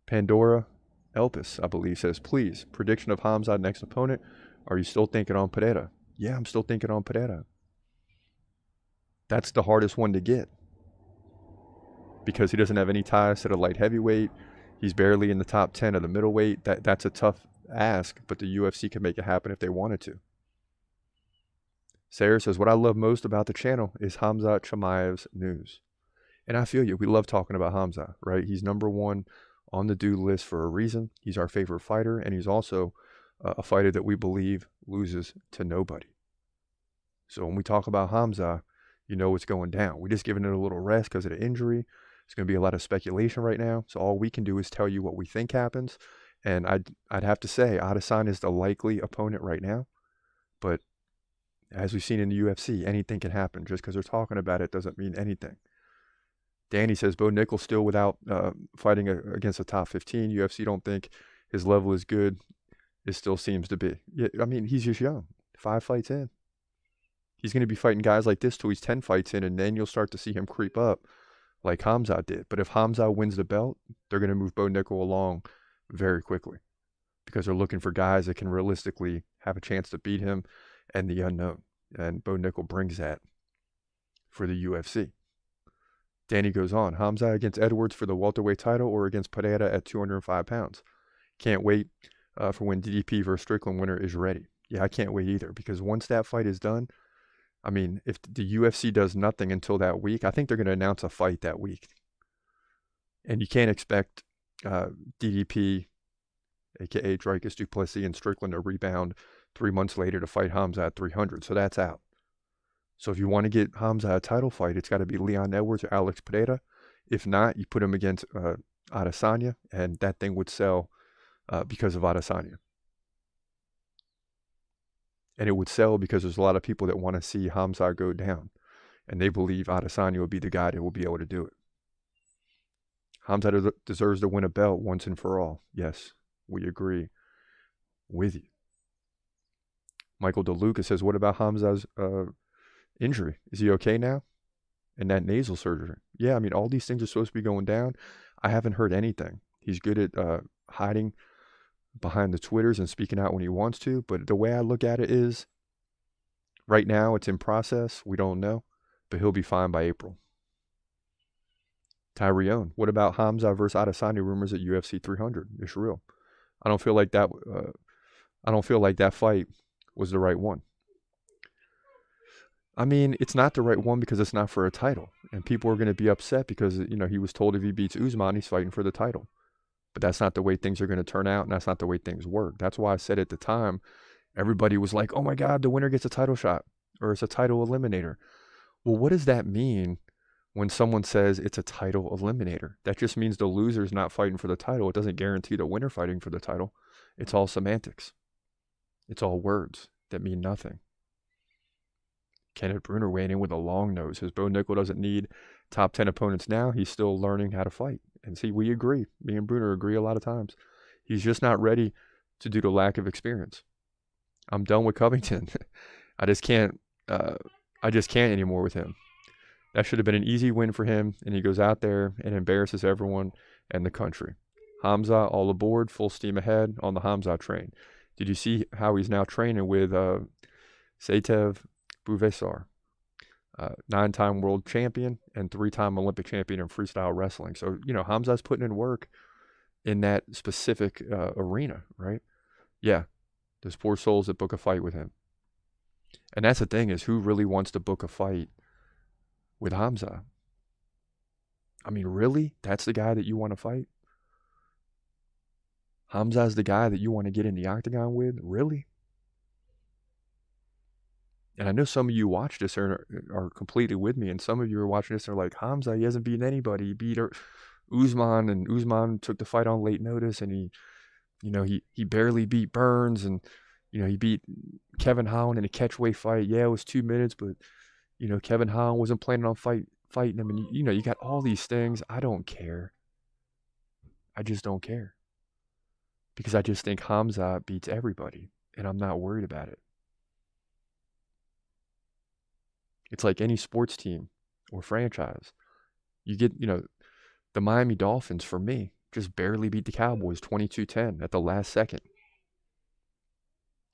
Pandora Elpis, I believe, says, please, prediction of Khamzat next opponent. Are you still thinking on Pereira? Yeah, I'm still thinking on Pereira. That's the hardest one to get because he doesn't have any ties to the light heavyweight. He's barely in the top 10 of the middleweight. That's a tough ask, but the UFC can make it happen if they wanted to. Sarah says, what I love most about the channel is Khamzat Chimaev's news. And I feel you. We love talking about Khamzat, right? He's number one on the do list for a reason. He's our favorite fighter, and he's also a fighter that we believe loses to nobody. So when we talk about Khamzat, you know what's going down. We're just giving it a little rest because of the injury. There's going to be a lot of speculation right now. So all we can do is tell you what we think happens. And I'd have to say Adesanya is the likely opponent right now. But as we've seen in the UFC, anything can happen. Just because they're talking about it doesn't mean anything. Danny says, Bo Nickal still without fighting against a top 15. UFC don't think his level is good. It still seems to be. Yeah, I mean, he's just young. 5 fights in. He's going to be fighting guys like this till he's 10 fights in, and then you'll start to see him creep up like Khamzat did. But if Khamzat wins the belt, they're going to move Bo Nickal along very quickly because they're looking for guys that can realistically have a chance to beat him and the unknown. And Bo Nickal brings that for the UFC. Danny goes on, Khamzat against Edwards for the welterweight title or against Pereira at 205 pounds. Can't wait for when DDP versus Strickland winner is ready. Yeah, I can't wait either because once that fight is done, I mean, if the UFC does nothing until that week, I think they're going to announce a fight that week. And you can't expect DDP, a.k.a. Dricus du Plessis, and Strickland to rebound 3 months later to fight Khamzat at 300. So that's out. So if you want to get Khamzat a title fight, it's got to be Leon Edwards or Alex Pereira. If not, you put him against Adesanya, and that thing would sell because of Adesanya. And it would sell because there's a lot of people that want to see Khamzat go down. And they believe Adesanya will be the guy that will be able to do it. Khamzat deserves to win a belt once and for all. Yes, we agree with you. Michael DeLuca says, what about Khamzat's injury? Is he okay now? And that nasal surgery? Yeah, I mean, all these things are supposed to be going down. I haven't heard anything. He's good at hiding behind the Twitters and speaking out when he wants to. But the way I look at it is, right now it's in process. We don't know. But he'll be fine by April. Tyrion, what about Khamzat versus Adesanya rumors at UFC 300? It's real. I don't feel like that. I don't feel like that fight was the right one. I mean, it's not the right one because it's not for a title, and people are going to be upset because he was told if he beats Usman, he's fighting for the title. But that's not the way things are going to turn out, and that's not the way things work. That's why I said at the time, everybody was like, "Oh my God, the winner gets a title shot, or it's a title eliminator." Well, what does that mean when someone says it's a title eliminator? That just means the loser's not fighting for the title. It doesn't guarantee the winner fighting for the title. It's all semantics. It's all words that mean nothing. Kenneth Bruner weighing in with a long nose. Says Bo Nickal doesn't need top 10 opponents now. He's still learning how to fight. And see, we agree. Me and Bruner agree a lot of times. He's just not ready to due to lack of experience. I'm done with Covington. I just can't anymore with him. That should have been an easy win for him, and he goes out there and embarrasses everyone and the country. Khamzat all aboard, full steam ahead on the Khamzat train. Did you see how he's now training with Saitev Buvesar, 9-time world champion and 3-time Olympic champion in freestyle wrestling. So, Khamzat's putting in work in that specific arena, right? Yeah, there's poor souls that book a fight with him. And that's the thing is, who really wants to book a fight with Khamzat? I mean, really? That's the guy that you want to fight? Khamzat's the guy that you want to get in the octagon with? Really? And I know some of you watch this are completely with me, and some of you are watching this and are like, Khamzat, he hasn't beaten anybody. He beat Usman, and Usman took the fight on late notice, and he barely beat Burns, and he beat Kevin Holland in a catchweight fight. Yeah, it was 2 minutes, but Kevin Holland wasn't planning on fighting him, and you got all these things. I don't care. I just don't care because I just think Khamzat beats everybody, and I'm not worried about it. It's like any sports team or franchise. You get, the Miami Dolphins, for me, just barely beat the Cowboys 22-10 at the last second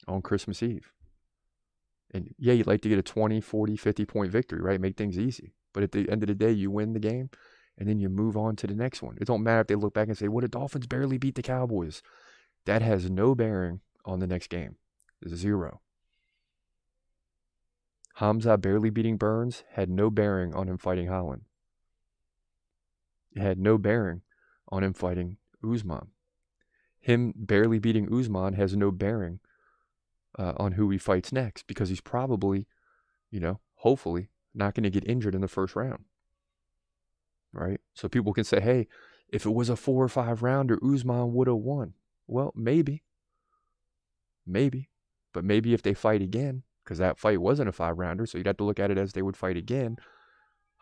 on Christmas Eve. And yeah, you'd like to get a 20, 40, 50-point victory, right? Make things easy. But at the end of the day, you win the game, and then you move on to the next one. It don't matter if they look back and say, well, the Dolphins barely beat the Cowboys. That has no bearing on the next game. Zero. Khamzat barely beating Burns had no bearing on him fighting Holland. It had no bearing on him fighting Usman. Him barely beating Usman has no bearing on who he fights next, because he's probably, hopefully not going to get injured in the first round. Right? So people can say, hey, if it was a 4 or 5 rounder, Usman would have won. Well, maybe. But maybe if they fight again, because that fight wasn't a 5 rounder, so you'd have to look at it as they would fight again.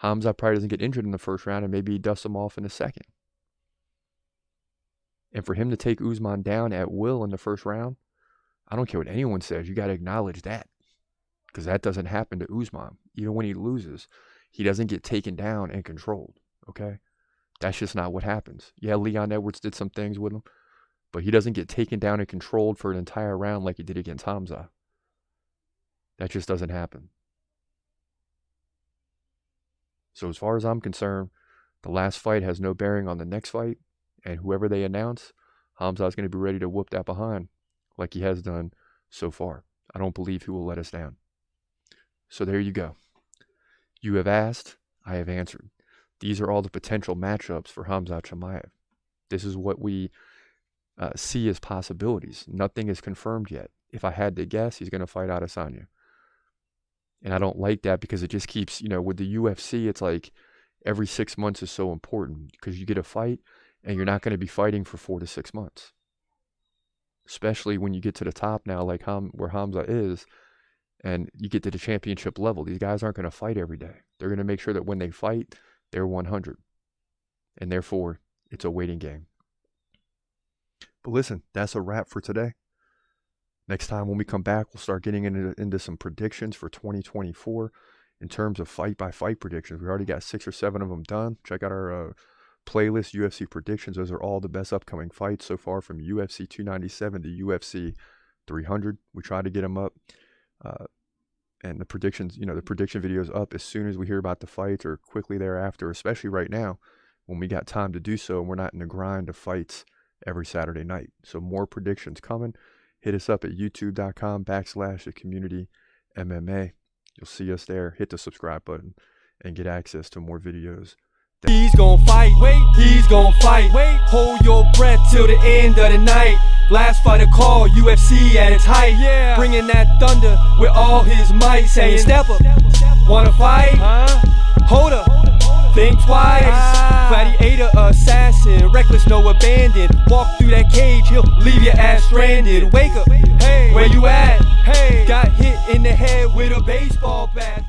Khamzat probably doesn't get injured in the first round, and maybe he dusts him off in the second. And for him to take Usman down at will in the first round, I don't care what anyone says, you got to acknowledge that. Because that doesn't happen to Usman. Even when he loses, he doesn't get taken down and controlled. Okay? That's just not what happens. Yeah, Leon Edwards did some things with him, but he doesn't get taken down and controlled for an entire round like he did against Khamzat. That just doesn't happen. So as far as I'm concerned, the last fight has no bearing on the next fight, and whoever they announce, Khamzat's going to be ready to whoop that behind like he has done so far. I don't believe he will let us down. So there you go. You have asked, I have answered. These are all the potential matchups for Khamzat Chimaev. This is what we see as possibilities. Nothing is confirmed yet. If I had to guess, he's going to fight Adesanya. And I don't like that, because it just keeps, with the UFC, it's like every 6 months is so important, because you get a fight and you're not going to be fighting for 4 to 6 months. Especially when you get to the top now, like where Khamzat is, and you get to the championship level. These guys aren't going to fight every day. They're going to make sure that when they fight, they're 100. And therefore, it's a waiting game. But listen, that's a wrap for today. Next time when we come back, we'll start getting into some predictions for 2024 in terms of fight-by-fight predictions. We already got 6 or 7 of them done. Check out our playlist, UFC predictions. Those are all the best upcoming fights so far, from UFC 297 to UFC 300. We try to get them up. And the predictions, the prediction videos up as soon as we hear about the fights, or quickly thereafter, especially right now when we got time to do so and we're not in the grind of fights every Saturday night. So more predictions coming. Hit us up at youtube.com/thecommunityMMA. You'll see us there. Hit the subscribe button and get access to more videos. He's gonna fight, wait, he's gonna fight, wait, hold your breath till the end of the night. Last fighter call, UFC at its height, yeah, bringing that thunder with all his might, saying step up, wanna fight, hold up, think twice, gladiator, assassin, reckless, no abandon, walk through that cage, he'll leave your ass stranded. Wake up, hey, where you at, hey, got hit in the head with a baseball bat.